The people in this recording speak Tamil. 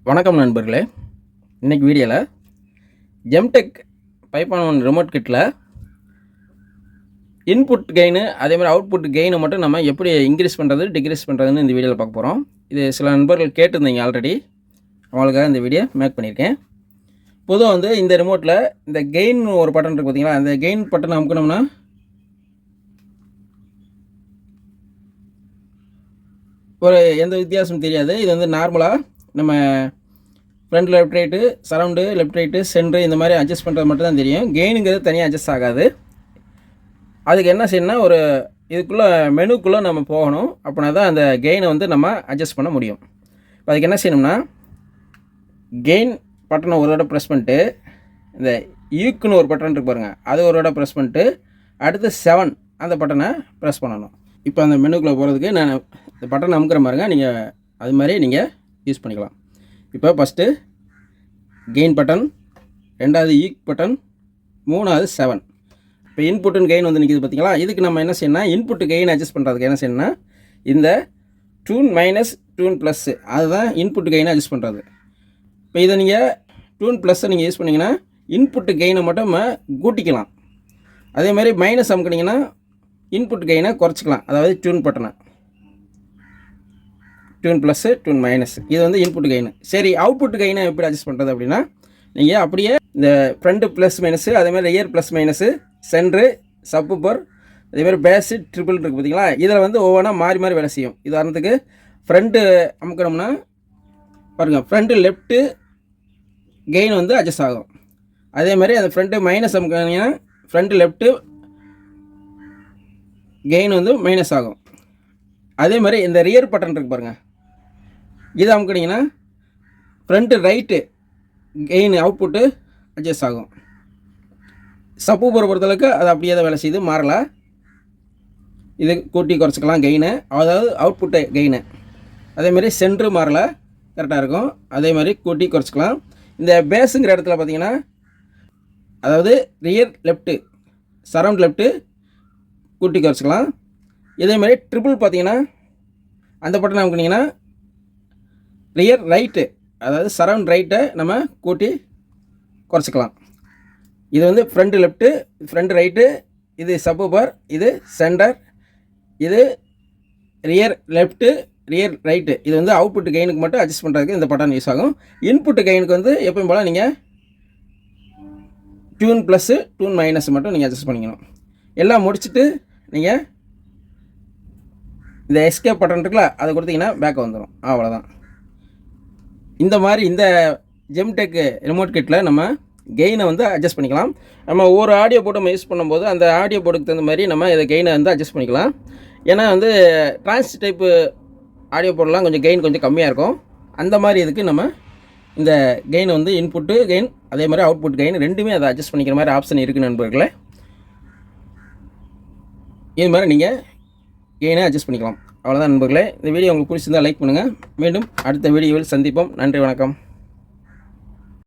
வணக்கம் நண்பர்களே. இன்றைக்கி வீடியோவில் ஜெம்டெக் 5.1 ரிமோட் கிட்டில் இன்புட் கெயின் அதேமாதிரி அவுட்புட் கெயினை மட்டும் நம்ம எப்படி இன்க்ரீஸ் பண்ணுறது டிக்ரீஸ் பண்ணுறதுன்னு இந்த வீடியோவில் பார்க்க போகிறோம். இது சில நண்பர்கள் கேட்டிருந்தீங்க ஆல்ரெடி, அவங்களுக்காக இந்த வீடியோ மேக் பண்ணியிருக்கேன். பொதுவாக இந்த ரிமோட்டில் இந்த கெயின் ஒரு பட்டன் இருக்குது பார்த்தீங்களா, அந்த கெயின் பட்டன் அமுக்கணும்னா ஒரு எந்த வித்தியாசமும் தெரியாது. இது நார்மலாக நம்ம front left right, surround left right, centre இந்த மாதிரி அட்ஜஸ்ட் பண்ணுறது மட்டும் தான் தெரியும். கெயினுங்கிறது தனியாக அட்ஜஸ்ட் ஆகாது. அதுக்கு என்ன செய்யணும்னா ஒரு இதுக்குள்ளே மெனுக்குள்ளே நம்ம போகணும். அப்படின்னா தான் அந்த கெயினை நம்ம அட்ஜஸ்ட் பண்ண முடியும். இப்போ அதுக்கு என்ன செய்யணும்னா கெயின் பட்டனை ஒரு தடவை ப்ரெஸ் பண்ணிட்டு இந்த ஈக்குன்னு ஒரு பட்டன் இருக்கு பாருங்கள், அது ஒரு தடவை ப்ரெஸ் பண்ணிட்டு அடுத்து 7 அந்த பட்டனை ப்ரெஸ் பண்ணணும். இப்போ அந்த மெனுக்குள்ளே போகிறதுக்கு நான் இந்த பட்டனை அமுக்கிற பாருங்க, நீங்கள் அது மாதிரி நீங்கள் யூஸ் பண்ணிக்கலாம். இப்போ ஃபஸ்ட்டு கெயின் பட்டன், ரெண்டாவது ஈக் பட்டன், மூணாவது 7. இப்போ இன்புட் அண்ட் கெயின் நிற்கிது பார்த்தீங்களா. இதுக்கு நம்ம என்ன செய்யணும்னா இன்புட் கெயின் அட்ஜஸ்ட் பண்ணுறதுக்கு என்ன செய்யணும்னா இந்த டூன் மைனஸ் டூன் ப்ளஸ்ஸு அதுதான் இன்புட் கெயினை அட்ஜஸ்ட் பண்ணுறது. இப்போ இதை நீங்கள் டூன் ப்ளஸ்ஸை நீங்கள் யூஸ் பண்ணிங்கன்னா இன்புட் கெயினை மட்டும் நம்ம கூட்டிக்கலாம். அதே மாதிரி மைனஸ் அமுக்கினீங்கன்னா இன்புட் கெயினை குறைச்சிக்கலாம். அதாவது டியூன் பட்டனை டியூன் ப்ளஸ்ஸு டியூன் மைனஸ், இது இன்புட் கெயின். சரி, அவுட்புட் கெயினை எப்படி அட்ஜஸ்ட் பண்ணுறது அப்படின்னா நீங்கள் அப்படியே இந்த ஃப்ரண்ட்டு ப்ளஸ் மைனஸு, அதேமாதிரி ரியர் ப்ளஸ் மைனஸு, சென்ட்ரு, சப்பூப்பர், அதேமாதிரி பேஸு, ட்ரிபிள் இருக்குது பார்த்தீங்களா. இதில் ஒவ்வொன்றா மாறி மாறி வேலை செய்யும். உதாரணத்துக்கு ஃப்ரண்ட்டு அமுக்கணும்னா பாருங்கள், ஃப்ரண்ட்டு லெஃப்ட்டு கெயின் அட்ஜஸ்ட் ஆகும். அதேமாதிரி அந்த ஃப்ரண்ட்டு மைனஸ் அமுக்கினீங்கன்னா ஃப்ரண்ட்டு லெஃப்ட்டு கெயின் மைனஸ் ஆகும். அதே மாதிரி இந்த ரியர் பட்டன் இருக்குது பாருங்கள், இதை அமுக்கினீங்கன்னா front right gain output adjust ஆகும். சப்பூப்பர் பொறுத்தளவுக்கு அது அப்படியே தான் வேலை செய்யுது, மாறலை. இது கூட்டி குறைச்சிக்கலாம் கெயினு, அதாவது அவுட்புட்டு கெயினு. அதேமாதிரி சென்ட்ரு மாறலை, கரெக்டாக இருக்கும். அதே மாதிரி கூட்டி குறைச்சிக்கலாம். இந்த பேஸுங்கிற இடத்துல பார்த்தீங்கன்னா அதாவது ரியர் லெஃப்ட்டு, சரவுண்ட் லெஃப்ட்டு கூட்டி குறைச்சிக்கலாம். இதேமாதிரி ட்ரிபிள் பார்த்தீங்கன்னா அந்த பட்டன் அமுக்கினீங்கன்னா ரியர் ரைட்டு, அதாவது சரவுண்ட் ரைட்டை நம்ம கூட்டி குறைச்சிக்கலாம். இது ஃப்ரண்ட் லெஃப்ட்டு, ஃப்ரண்ட் ரைட்டு, இது சப்பூப்பர், இது சென்டர், இது ரியர் லெஃப்ட்டு, ரியர் ரைட்டு. இது அவுட்புட் கெயினுக்கு மட்டும் அட்ஜஸ்ட் பண்ணுறதுக்கு இந்த பட்டன் யூஸ் ஆகும். இன்புட் கெயினுக்கு எப்பயும் போல் நீங்கள் டியூன் ப்ளஸ்ஸு டியூன் மைனஸ் மட்டும் நீங்கள் அட்ஜஸ்ட் பண்ணிக்கணும். எல்லாம் முடிச்சுட்டு நீங்கள் இந்த எஸ்கேப் பட்டன் இருக்குல்ல, அதை கொடுத்தீங்கன்னா பேக் வந்துடும். அவ்வளோதான். இந்த மாதிரி இந்த ஜெம்டெக் ரிமோட் கிட்டில் நம்ம கெயினை அட்ஜஸ்ட் பண்ணிக்கலாம். நம்ம ஒவ்வொரு ஆடியோ போர்டு நம்ம யூஸ் பண்ணும்போது அந்த ஆடியோ போர்டுக்கு தகுந்த மாதிரி நம்ம இதை கெயினை அட்ஜஸ்ட் பண்ணிக்கலாம். ஏன்னா டிரான்ஸ் டைப்பு ஆடியோ போர்டெலாம் கொஞ்சம் கெயின் கொஞ்சம் கம்மியாக இருக்கும். அந்த மாதிரி இதுக்கு நம்ம இந்த கெயின் இன்புட்டு கெயின் அதே மாதிரி அவுட்புட் கெயின் ரெண்டுமே அதை அட்ஜஸ்ட் பண்ணிக்கிற மாதிரி ஆப்ஷன் இருக்குது நண்பர்களே. இது மாதிரி நீங்கள் கெயினை அட்ஜஸ்ட் பண்ணிக்கலாம். அவ்வளோதான் நண்பர்களே. இந்த வீடியோ உங்களுக்கு பிடிச்சிருந்தால் லைக் பண்ணுங்கள். மீண்டும் அடுத்த வீடியோவில் சந்திப்போம். நன்றி, வணக்கம்.